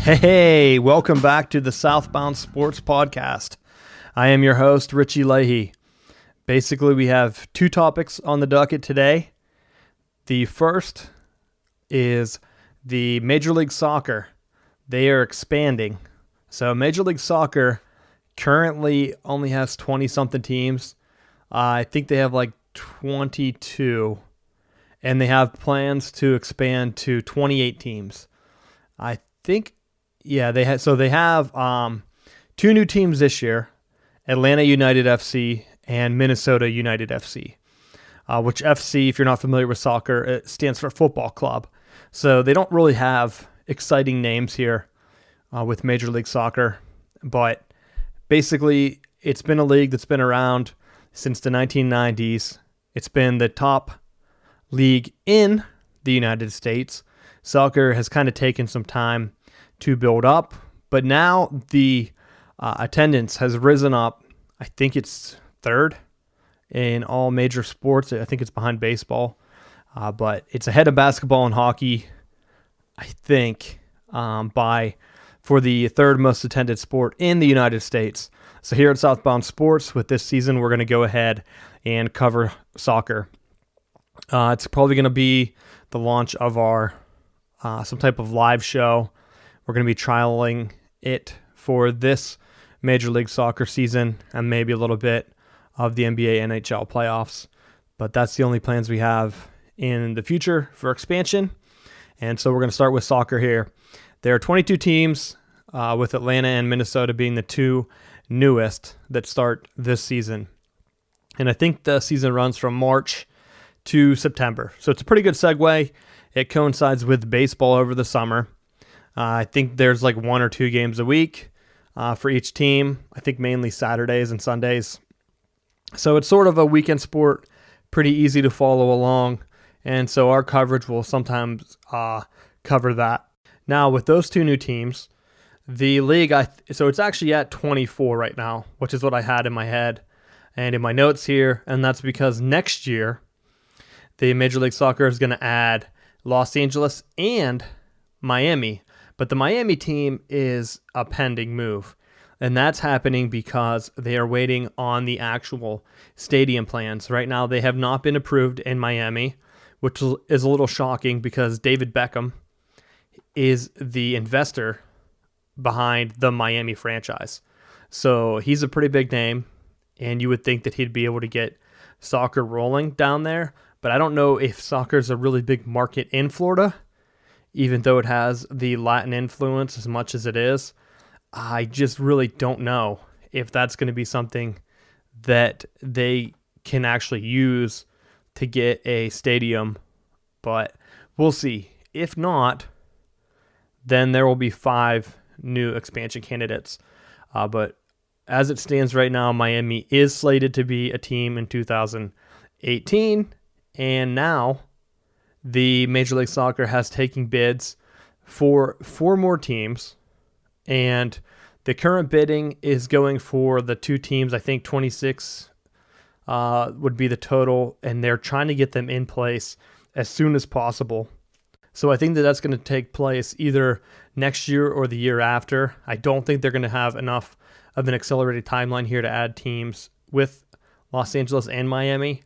Hey, welcome back to the Southbound Sports Podcast. I am your host, Richie Leahy. Basically, we have two topics on the docket today. The first is the Major League Soccer. They are expanding. So Major League Soccer currently only has 20-something teams. I think they have like 22, and they have plans to expand to 28 teams. I think, yeah, they have. So they have two new teams this year: Atlanta United FC and Minnesota United FC. Which FC, if you're not familiar with soccer, it stands for football club. So they don't really have exciting names here with Major League Soccer, but basically it's been a league that's been around since the 1990s. It's been the top league in the United States. Soccer has kind of taken some time to build up, but now the attendance has risen up. I think it's third in all major sports. I think it's behind baseball, but it's ahead of basketball and hockey, I think, for the third most attended sport in the United States. So here at Southbound Sports, with this season, we're going to go ahead and cover soccer. It's probably going to be the launch of our some type of live show. We're going to be trialing it for this Major League Soccer season and maybe a little bit of the NBA, NHL playoffs. But that's the only plans we have in the future for expansion. And so we're going to start with soccer here. There are 22 teams, with Atlanta and Minnesota being the two newest that start this season. And I think the season runs from March to September. So it's a pretty good segue. It coincides with baseball over the summer. I think there's like 1 or 2 games a week for each team. I think mainly Saturdays and Sundays. So it's sort of a weekend sport, pretty easy to follow along. And so our coverage will sometimes cover that. Now with those two new teams, the league, so it's actually at 24 right now, which is what I had in my head and in my notes here. And that's because next year, the Major League Soccer is going to add Los Angeles and Miami. But the Miami team is a pending move. And that's happening because they are waiting on the actual stadium plans. Right now, they have not been approved in Miami, which is a little shocking because David Beckham is the investor behind the Miami franchise. So he's a pretty big name, and you would think that he'd be able to get soccer rolling down there. But I don't know if soccer is a really big market in Florida, even though it has the Latin influence as much as it is. I just really don't know if that's going to be something that they can actually use to get a stadium, but we'll see. If not, then there will be 5 new expansion candidates. But as it stands right now, Miami is slated to be a team in 2018, and now the Major League Soccer has taken bids for 4 more teams, and the current bidding is going for the 2 teams. I think 26 would be the total, and they're trying to get them in place as soon as possible. So I think that that's going to take place either next year or the year after. I don't think they're going to have enough of an accelerated timeline here to add teams with Los Angeles and Miami.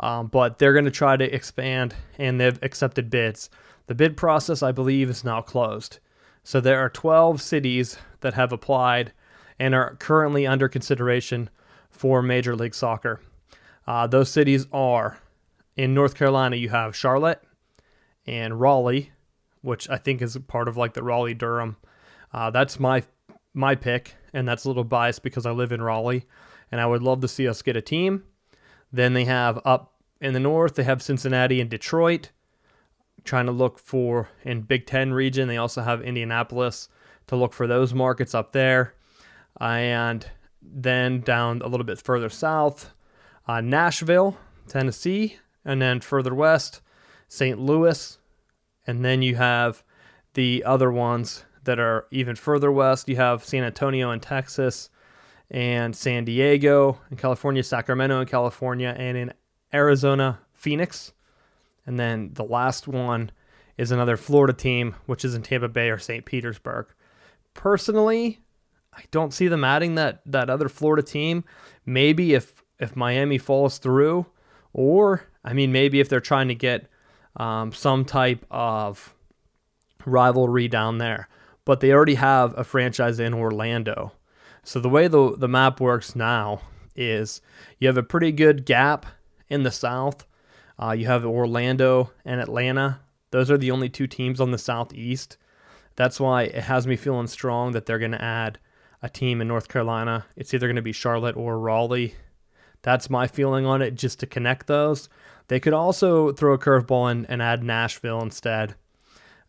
But they're going to try to expand, and they've accepted bids. The bid process, I believe, is now closed. So there are 12 cities that have applied and are currently under consideration for Major League Soccer. Those cities are, in North Carolina, you have Charlotte and Raleigh, which I think is part of like the Raleigh-Durham. That's my pick, and that's a little biased because I live in Raleigh, and I would love to see us get a team. Then they have up in the north, they have Cincinnati and Detroit, trying to look for in Big Ten region. They also have Indianapolis to look for those markets up there. And then down a little bit further south, Nashville, Tennessee, and then further west, St. Louis. And then you have the other ones that are even further west. You have San Antonio in Texas, and San Diego in California, Sacramento in California, and in Arizona, Phoenix. And then the last one is another Florida team, which is in Tampa Bay or St. Petersburg. personally, I don't see them adding that other Florida team. Maybe if Miami falls through, or maybe if they're trying to get some type of rivalry down there. But they already have a franchise in Orlando. So the way the map works now is you have a pretty good gap in the South. You have Orlando and Atlanta. Those are the only two teams on the Southeast. That's why it has me feeling strong that they're going to add a team in North Carolina. It's either going to be Charlotte or Raleigh. That's my feeling on it, just to connect those. They could also throw a curveball and add Nashville instead.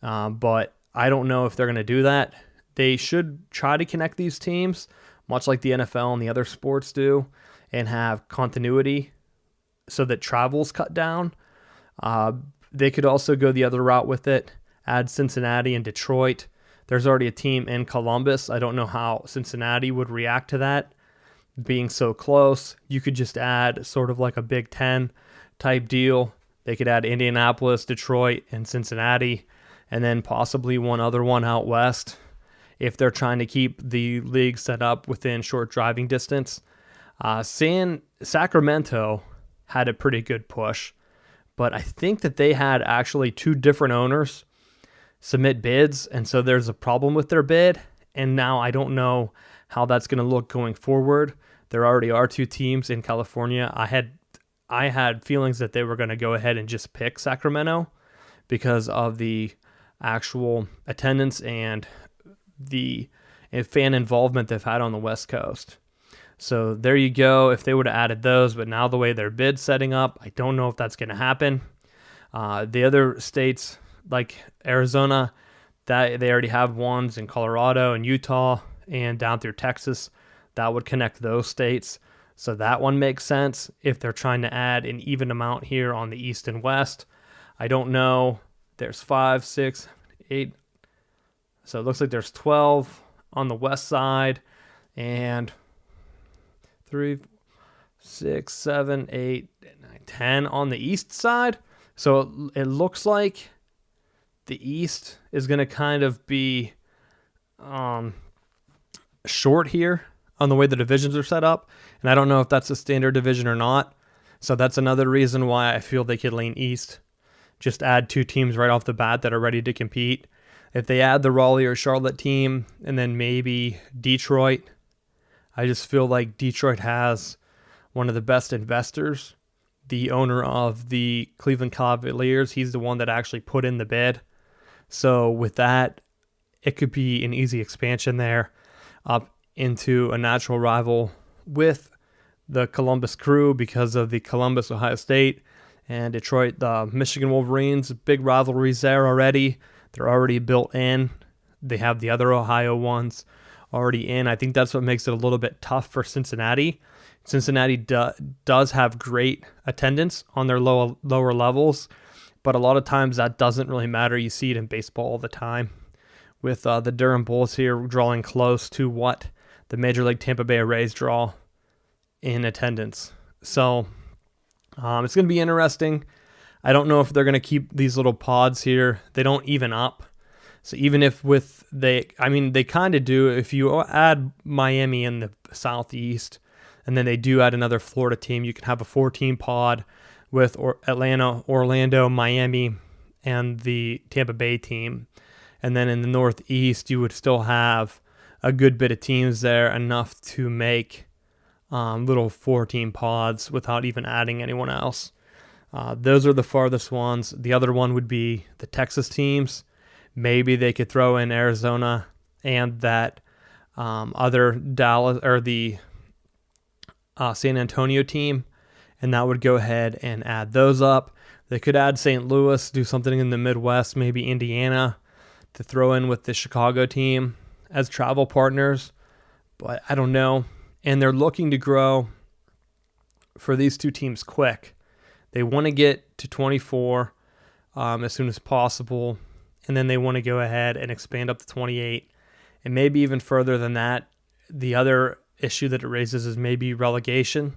But I don't know if they're going to do that. They should try to connect these teams, much like the NFL and the other sports do, and have continuity so that travel's cut down. They could also go the other route with it, add Cincinnati and Detroit. There's already a team in Columbus. I don't know how Cincinnati would react to that being so close. You could just add sort of like a Big Ten type deal. They could add Indianapolis, Detroit, and Cincinnati, and then possibly one other one out west if they're trying to keep the league set up within short driving distance. Sacramento had a pretty good push, but I think that they had actually two different owners submit bids, and so there's a problem with their bid, and now I don't know how that's going to look going forward. There already are two teams in California. I had feelings that they were going to go ahead and just pick Sacramento because of the actual attendance and the fan involvement they've had on the West Coast. So there you go, if they would have added those, but now the way their bid's setting up, I don't know if that's going to happen. The other states, like Arizona, that they already have ones in Colorado and Utah and down through Texas. That would connect those states. So that one makes sense if they're trying to add an even amount here on the East and West. I don't know. There's 5, 6, 8. So it looks like there's 12 on the west side and 3, 6, 7, 8, 9, 10 on the east side. So it looks like the East is going to kind of be short here on the way the divisions are set up. And I don't know if that's a standard division or not. So that's another reason why I feel they could lean East. Just add two teams right off the bat that are ready to compete. If they add the Raleigh or Charlotte team and then maybe Detroit, I just feel like Detroit has one of the best investors. The owner of the Cleveland Cavaliers, he's the one that actually put in the bid. So with that, it could be an easy expansion there up into a natural rival with the Columbus Crew because of the Columbus, Ohio State, and Detroit, the Michigan Wolverines. Big rivalries there already. They're already built in. They have the other Ohio ones already in. I think that's what makes it a little bit tough for Cincinnati. Cincinnati does have great attendance on their lower levels, but a lot of times that doesn't really matter. You see it in baseball all the time with the Durham Bulls here drawing close to what the Major League Tampa Bay Rays draw in attendance. So it's going to be interesting. I don't know if they're going to keep these little pods here. They don't even up. So even if they kind of do. If you add Miami in the Southeast, and then they do add another Florida team, you can have a 4-team pod with Atlanta, Orlando, Miami, and the Tampa Bay team. And then in the Northeast, you would still have a good bit of teams there, enough to make little 4-team pods without even adding anyone else. Those are the farthest ones. The other one would be the Texas teams. Maybe they could throw in Arizona and that other Dallas or the San Antonio team, and that would go ahead and add those up. They could add St. Louis, do something in the Midwest, maybe Indiana, to throw in with the Chicago team as travel partners, but I don't know. And they're looking to grow for these two teams quick. They want to get to 24 as soon as possible, and then they want to go ahead and expand up to 28, and maybe even further than that. The other issue that it raises is maybe relegation,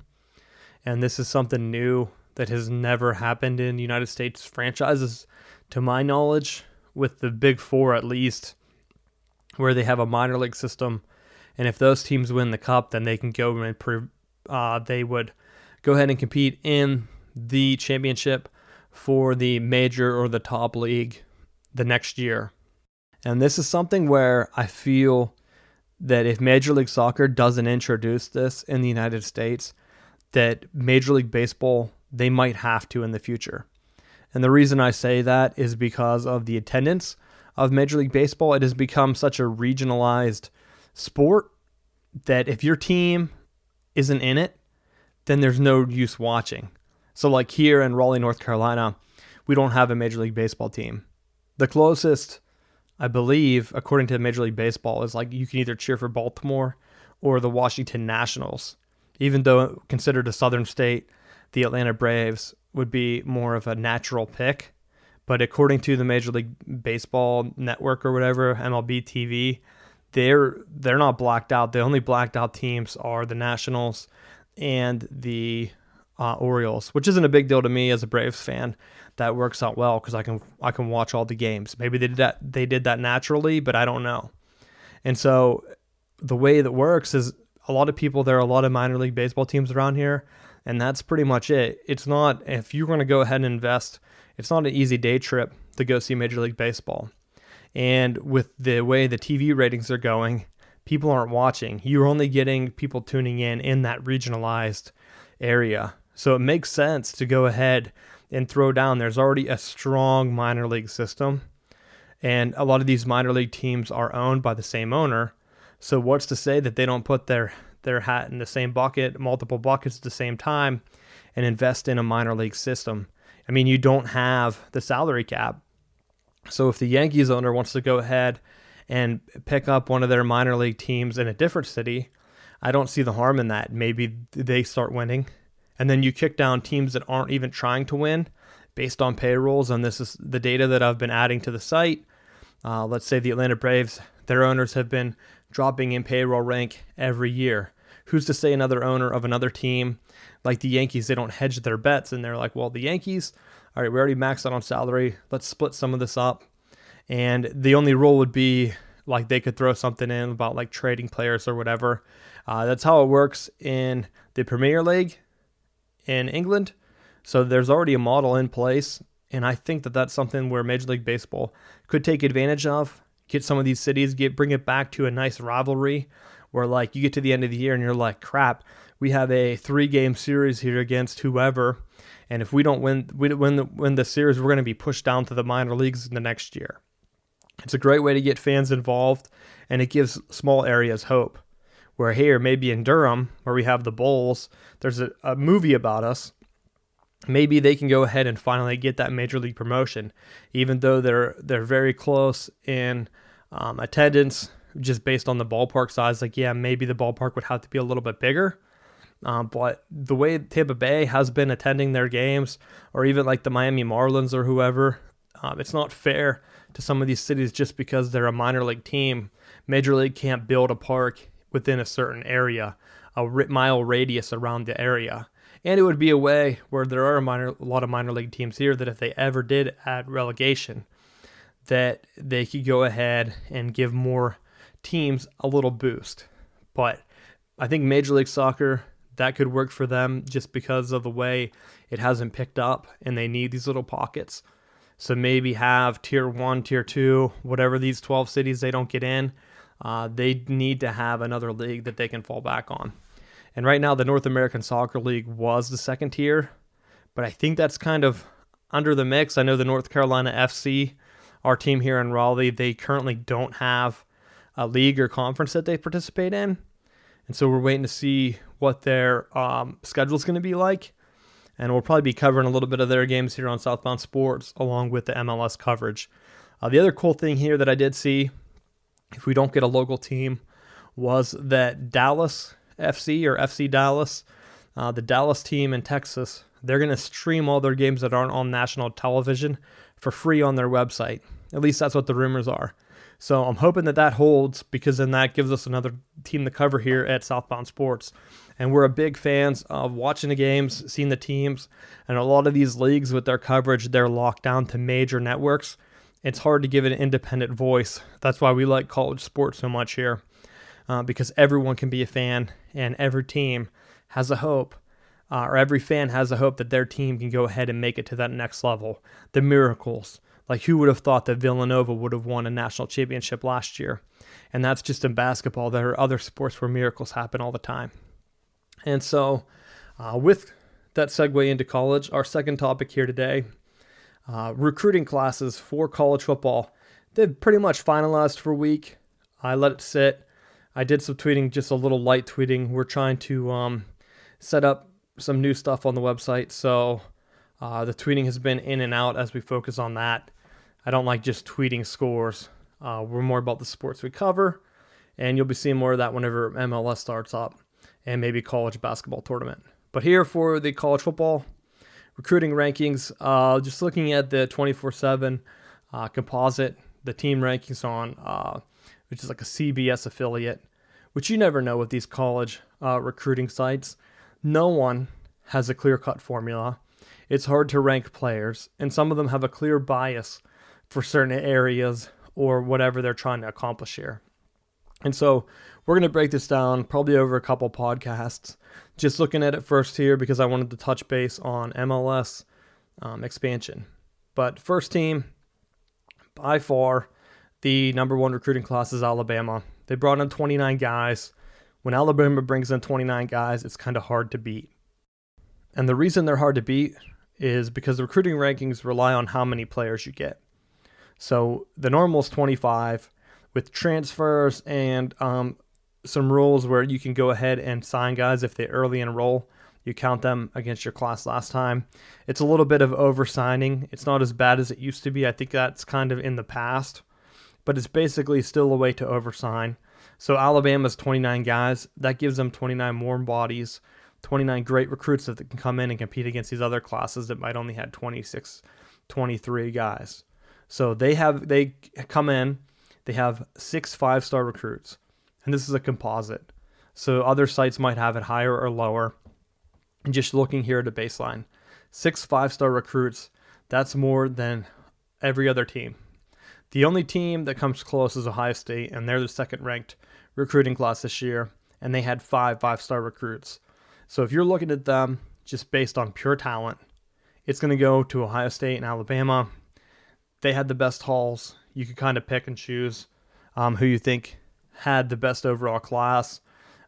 and this is something new that has never happened in United States franchises, to my knowledge, with the Big Four at least. where they have a minor league system, and if those teams win the cup, then they can go and they would go ahead and compete in the championship for the major or the top league the next year. And this is something where I feel that if Major League Soccer doesn't introduce this in the United States, that Major League Baseball, they might have to in the future. And the reason I say that is because of the attendance of Major League Baseball. It has become such a regionalized sport that if your team isn't in it, then there's no use watching. So like here in Raleigh, North Carolina, we don't have a Major League Baseball team. The closest, I believe, according to Major League Baseball, is like you can either cheer for Baltimore or the Washington Nationals. Even though considered a southern state, the Atlanta Braves would be more of a natural pick. But according to the Major League Baseball network or whatever, MLB TV, they're not blacked out. The only blacked out teams are the Nationals and the Orioles, which isn't a big deal to me as a Braves fan. That works out well because I can watch all the games. Maybe they did that naturally, but I don't know. And so the way that works is a lot of people, there are a lot of minor league baseball teams around here, and that's pretty much it. It's not, if you're going to go ahead and invest, it's not an easy day trip to go see Major League Baseball. And with the way the TV ratings are going, people aren't watching. You're only getting people tuning in that regionalized area. So it makes sense to go ahead and throw down. There's already a strong minor league system, and a lot of these minor league teams are owned by the same owner. So what's to say that they don't put their hat in the same bucket, multiple buckets at the same time, and invest in a minor league system? I mean, you don't have the salary cap. So if the Yankees owner wants to go ahead and pick up one of their minor league teams in a different city, I don't see the harm in that. Maybe they start winning, and then you kick down teams that aren't even trying to win based on payrolls. And this is the data that I've been adding to the site. Let's say the Atlanta Braves, their owners have been dropping in payroll rank every year. Who's to say another owner of another team like the Yankees, they don't hedge their bets, and they're like, well, the Yankees, all right, we already maxed out on salary. Let's split some of this up. And the only rule would be like they could throw something in about like trading players or whatever. That's how it works in the Premier League in England. So there's already a model in place, and I think that that's something where Major League Baseball could take advantage of. Get some of these cities, bring it back to a nice rivalry where like you get to the end of the year and you're like, crap, we have a 3-game series here against whoever, and if we don't win the series, we're going to be pushed down to the minor leagues in the next year. It's a great way to get fans involved, and it gives small areas hope. Where here, maybe in Durham, where we have the Bulls, there's a movie about us. Maybe they can go ahead and finally get that major league promotion, even though they're very close in attendance, just based on the ballpark size. Like, yeah, maybe the ballpark would have to be a little bit bigger. But the way Tampa Bay has been attending their games, or even like the Miami Marlins or whoever, it's not fair to some of these cities just because they're a minor league team. Major League can't build a park within a certain area, a mile radius around the area. And it would be a way where there are a lot of minor league teams here that if they ever did add relegation, that they could go ahead and give more teams a little boost. But I think Major League Soccer, that could work for them just because of the way it hasn't picked up, and they need these little pockets. So maybe have tier 1, tier 2, whatever these 12 cities they don't get in, they need to have another league that they can fall back on. And right now, the North American Soccer League was the second tier, but I think that's kind of under the mix. I know the North Carolina FC, our team here in Raleigh, they currently don't have a league or conference that they participate in. And so we're waiting to see what their schedule is going to be like. And we'll probably be covering a little bit of their games here on Southbound Sports, along with the MLS coverage. The other cool thing here that I did see, if we don't get a local team, was that Dallas FC or FC Dallas, the Dallas team in Texas, they're going to stream all their games that aren't on national television for free on their website. At least that's what the rumors are. So I'm hoping that holds, because then that gives us another team to cover here at Southbound Sports. And we're a big fans of watching the games, seeing the teams, and a lot of these leagues with their coverage, they're locked down to major networks. It's hard to give it an independent voice. That's why we like college sports so much here, because everyone can be a fan, and every team has a hope, or every fan has a hope that their team can go ahead and make it to that next level. The miracles. Like, who would have thought that Villanova would have won a national championship last year? And that's just in basketball. There are other sports where miracles happen all the time. And so with that segue into college, our second topic here today, recruiting classes for college football. They've pretty much finalized for a week. I let it sit. I did some tweeting, just a little light tweeting. We're trying to set up some new stuff on the website. So the tweeting has been in and out as we focus on that. I don't like just tweeting scores. We're more about the sports we cover, and you'll be seeing more of that whenever MLS starts up and maybe college basketball tournament. But here for the college football recruiting rankings, just looking at the 24/7 composite, the team rankings on, which is like a CBS affiliate, which you never know with these college recruiting sites. No one has a clear-cut formula. It's hard to rank players, and some of them have a clear bias for certain areas or whatever they're trying to accomplish here. And so we're going to break this down probably over a couple podcasts. Just looking at it first here because I wanted to touch base on MLS expansion. But first team, by far, the number one recruiting class is Alabama. They brought in 29 guys. When Alabama brings in 29 guys, it's kind of hard to beat. And the reason they're hard to beat is because the recruiting rankings rely on how many players you get. So the normal is 25 with transfers and some rules where you can go ahead and sign guys if they early enroll. You count them against your class last time. It's a little bit of over-signing. It's not as bad as it used to be. I think that's kind of in the past. But it's basically still a way to over-sign. So Alabama's 29 guys. That gives them 29 warm bodies, 29 great recruits that can come in and compete against these other classes that might only have 26, 23 guys. So they come in, they have 6 5-star recruits, and this is a composite. So other sites might have it higher or lower. And just looking here at a baseline, 6 5-star recruits, that's more than every other team. The only team that comes close is Ohio State, and they're the second-ranked recruiting class this year, and they had 5 5-star recruits. So if you're looking at them just based on pure talent, it's going to go to Ohio State and Alabama. They had the best hauls. You could kind of pick and choose who you think had the best overall class.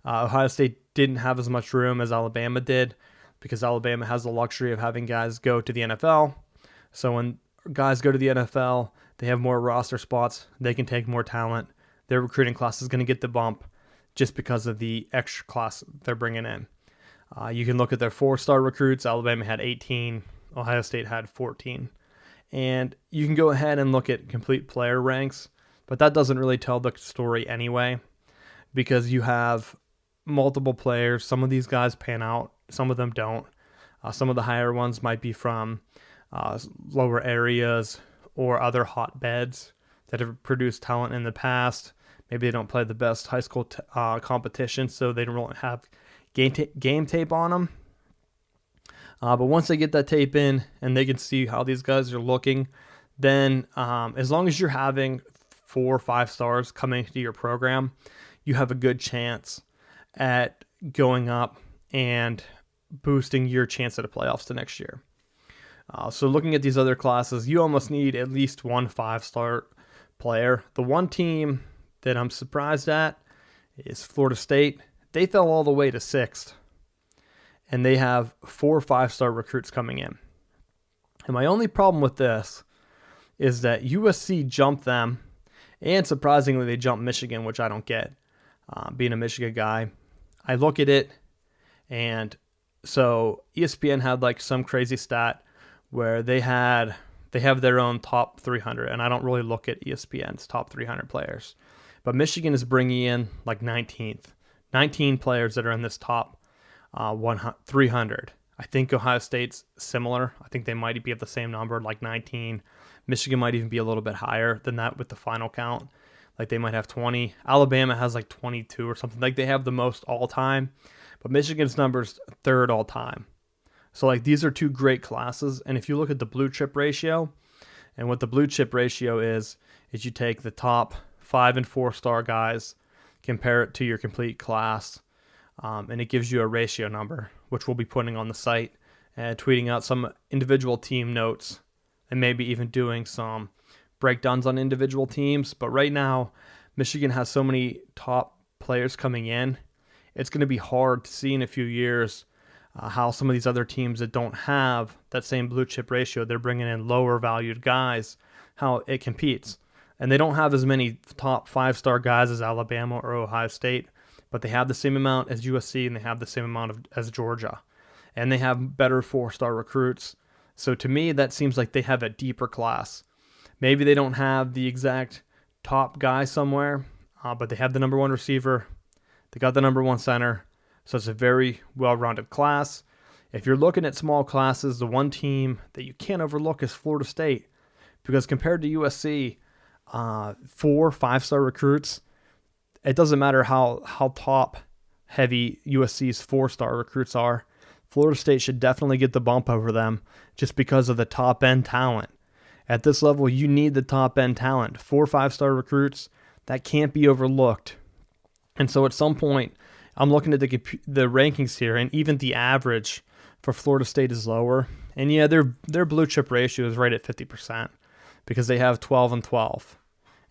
Ohio State didn't have as much room as Alabama did because Alabama has the luxury of having guys go to the NFL. So when guys go to the NFL, they have more roster spots. They can take more talent. Their recruiting class is going to get the bump just because of the extra class they're bringing in. You can look at their 4-star recruits. Alabama had 18. Ohio State had 14. And you can go ahead and look at complete player ranks, but that doesn't really tell the story anyway because you have multiple players. Some of these guys pan out. Some of them don't. Some of the higher ones might be from lower areas or other hotbeds that have produced talent in the past. Maybe they don't play the best high school competition, so they don't really have game tape on them. But once they get that tape in and they can see how these guys are looking, then as long as you're having 4 or 5 stars coming to your program, you have a good chance at going up and boosting your chance at the playoffs the next year. So looking at these other classes, you almost need at least 1 5-star player. The one team that I'm surprised at is Florida State. They fell all the way to 6th, and they have 4 5-star recruits coming in. And my only problem with this is that USC jumped them, and surprisingly, they jumped Michigan, which I don't get. Being a Michigan guy, I look at it, and so ESPN had like some crazy stat where they have their own top 300, and I don't really look at ESPN's top 300 players. But Michigan is bringing in like 19 players that are in this top 300. I think Ohio State's similar. I think they might be at the same number, like 19. Michigan might even be a little bit higher than that with the final count. Like they might have 20. Alabama has like 22 or something. Like they have the most all time. But Michigan's number's 3rd all time. So like these are 2 great classes. And if you look at the blue chip ratio, And what the blue chip ratio is you take the top 5 and 4-star guys, compare it to your complete class, and it gives you a ratio number, which we'll be putting on the site and tweeting out some individual team notes and maybe even doing some breakdowns on individual teams. But right now, Michigan has so many top players coming in, it's going to be hard to see in a few years how some of these other teams that don't have that same blue chip ratio, they're bringing in lower valued guys, how it competes. And they don't have as many top 5-star guys as Alabama or Ohio State, but they have the same amount as USC and they have the same amount as Georgia. And they have better 4-star recruits. So to me, that seems like they have a deeper class. Maybe they don't have the exact top guy somewhere, but they have the number 1 receiver. They got the number 1 center. So it's a very well-rounded class. If you're looking at small classes, the one team that you can't overlook is Florida State. Because compared to USC, 4 5-star recruits, it doesn't matter how top heavy USC's 4-star recruits are. Florida State should definitely get the bump over them just because of the top-end talent. At this level, you need the top-end talent. 4 5-star recruits, that can't be overlooked. And so at some point, I'm looking at the rankings here, and even the average for Florida State is lower. And yeah, their blue chip ratio is right at 50% because they have 12 and 12.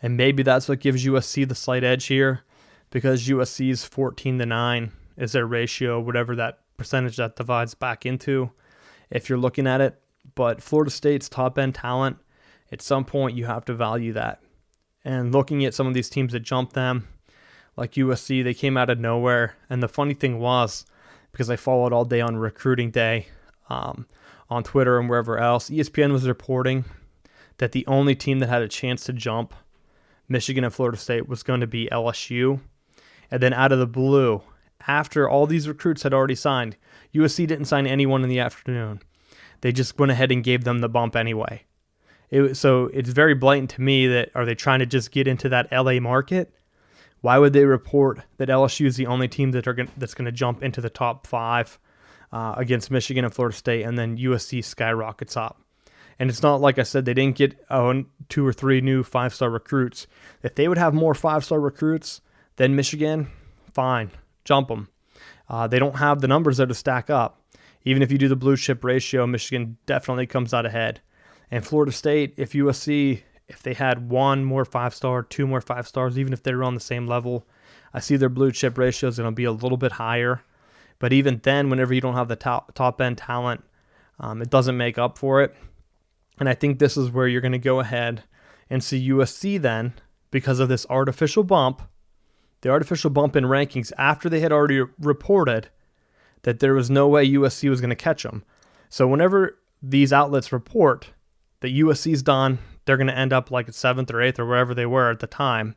And maybe that's what gives USC the slight edge here, because USC's 14-9 is their ratio, whatever that percentage that divides back into, if you're looking at it. But Florida State's top-end talent, at some point you have to value that. And looking at some of these teams that jump them, like USC, they came out of nowhere. And the funny thing was, because I followed all day on recruiting day on Twitter and wherever else, ESPN was reporting that the only team that had a chance to jump Michigan and Florida State was going to be LSU. And then out of the blue, after all these recruits had already signed, USC didn't sign anyone in the afternoon. They just went ahead and gave them the bump anyway. So it's very blatant to me that, are they trying to just get into that LA market? Why would they report that LSU is the only team that's going to jump into the top 5 against Michigan and Florida State, and then USC skyrockets up? And it's not like I said, they didn't get 2 or 3 new 5-star recruits. If they would have more 5-star recruits than Michigan, fine, jump them. They don't have the numbers there to stack up. Even if you do the blue chip ratio, Michigan definitely comes out ahead. And Florida State, if USC, if they had 1 more 5-star, 2 more 5-stars, even if they were on the same level, I see their blue chip ratio is going to be a little bit higher. But even then, whenever you don't have the top-end talent, it doesn't make up for it. And I think this is where you're going to go ahead and see USC then, because of this artificial bump, the artificial bump in rankings after they had already reported that there was no way USC was going to catch them. So whenever these outlets report that USC's done, they're going to end up like at 7th or 8th or wherever they were at the time,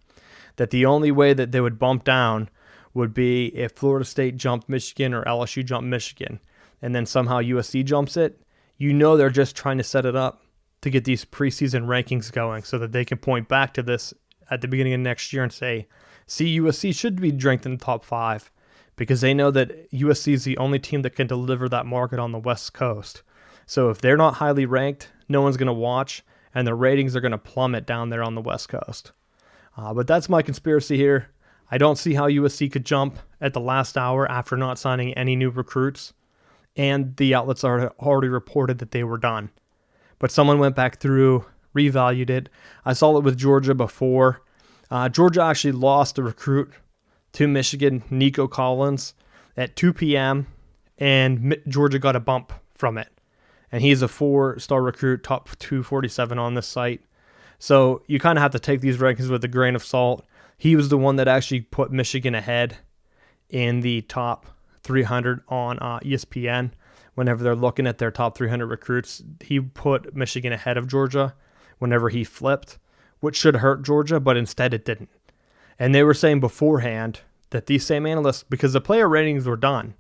that the only way that they would bump down would be if Florida State jumped Michigan or LSU jumped Michigan, and then somehow USC jumps it. You know they're just trying to set it up to get these preseason rankings going so that they can point back to this at the beginning of next year and say, see, USC should be ranked in the top 5, because they know that USC is the only team that can deliver that market on the West Coast. So if they're not highly ranked, no one's going to watch, and the ratings are going to plummet down there on the West Coast. But that's my conspiracy here. I don't see how USC could jump at the last hour after not signing any new recruits, and the outlets are already reported that they were done. But someone went back through, revalued it. I saw it with Georgia before. Georgia actually lost a recruit to Michigan, Nico Collins, at 2 p.m., and Georgia got a bump from it. And he's a 4-star recruit, top 247 on this site. So you kind of have to take these rankings with a grain of salt. He was the one that actually put Michigan ahead in the top 300 on ESPN. Whenever they're looking at their top 300 recruits, he put Michigan ahead of Georgia whenever he flipped, which should hurt Georgia, but instead it didn't. And they were saying beforehand that these same analysts, because the player ratings were done,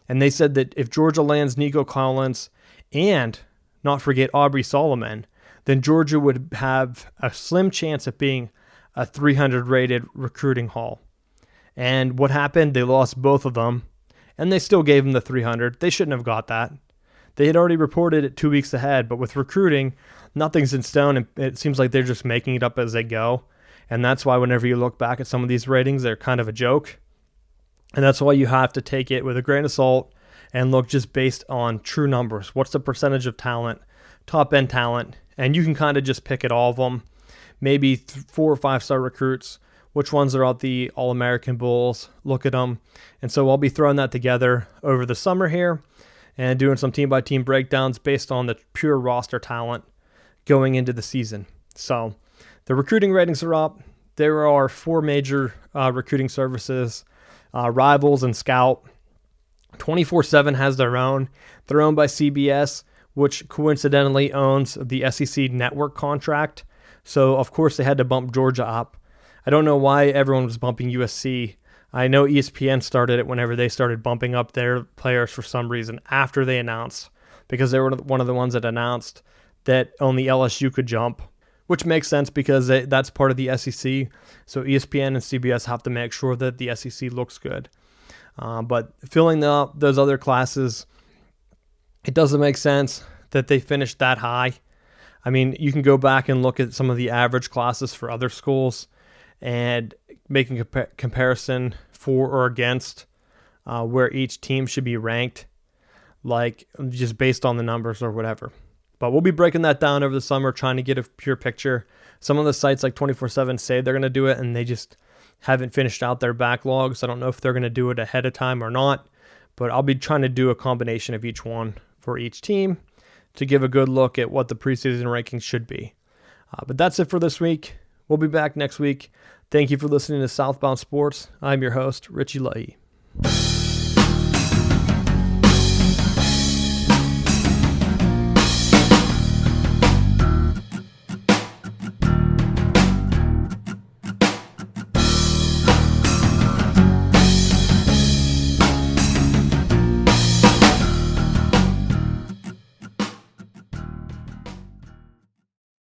and they said that if Georgia lands Nico Collins and, not forget, Aubrey Solomon, then Georgia would have a slim chance at being a 300-rated recruiting haul. And what happened? They lost both of them, and they still gave them the 300. They shouldn't have got that. they had already reported it 2 weeks ahead. But with recruiting, nothing's in stone, and it seems like they're just making it up as they go. And that's why whenever you look back at some of these ratings, they're kind of a joke. And that's why you have to take it with a grain of salt and look just based on true numbers. What's the percentage of talent, top-end talent? And you can kind of just pick at all of them. Maybe 4 or 5 star recruits. Which ones are out the All-American Bowls? Look at them. And so I'll be throwing that together over the summer here and doing some team-by-team breakdowns based on the pure roster talent going into the season. So the recruiting ratings are up. There are 4 major recruiting services, Rivals and Scout. 24/7 has their own. They're owned by CBS, which coincidentally owns the SEC network contract. So, of course, they had to bump Georgia up. I don't know why everyone was bumping USC. I know ESPN started it whenever they started bumping up their players for some reason after they announced, because they were one of the ones that announced that only LSU could jump, which makes sense because that's part of the SEC. So ESPN and CBS have to make sure that the SEC looks good. But filling up those other classes, it doesn't make sense that they finished that high. I mean, you can go back and look at some of the average classes for other schools and making a comparison for or against where each team should be ranked, like just based on the numbers or whatever. But we'll be breaking that down over the summer, trying to get a pure picture. Some of the sites like 24/7 say they're going to do it, and they just haven't finished out their backlogs. I don't know if they're going to do it ahead of time or not, but I'll be trying to do a combination of each one for each team to give a good look at what the preseason rankings should be. But that's it for this week. We'll be back next week. Thank you for listening to Southbound Sports. I'm your host, Richie Leahy.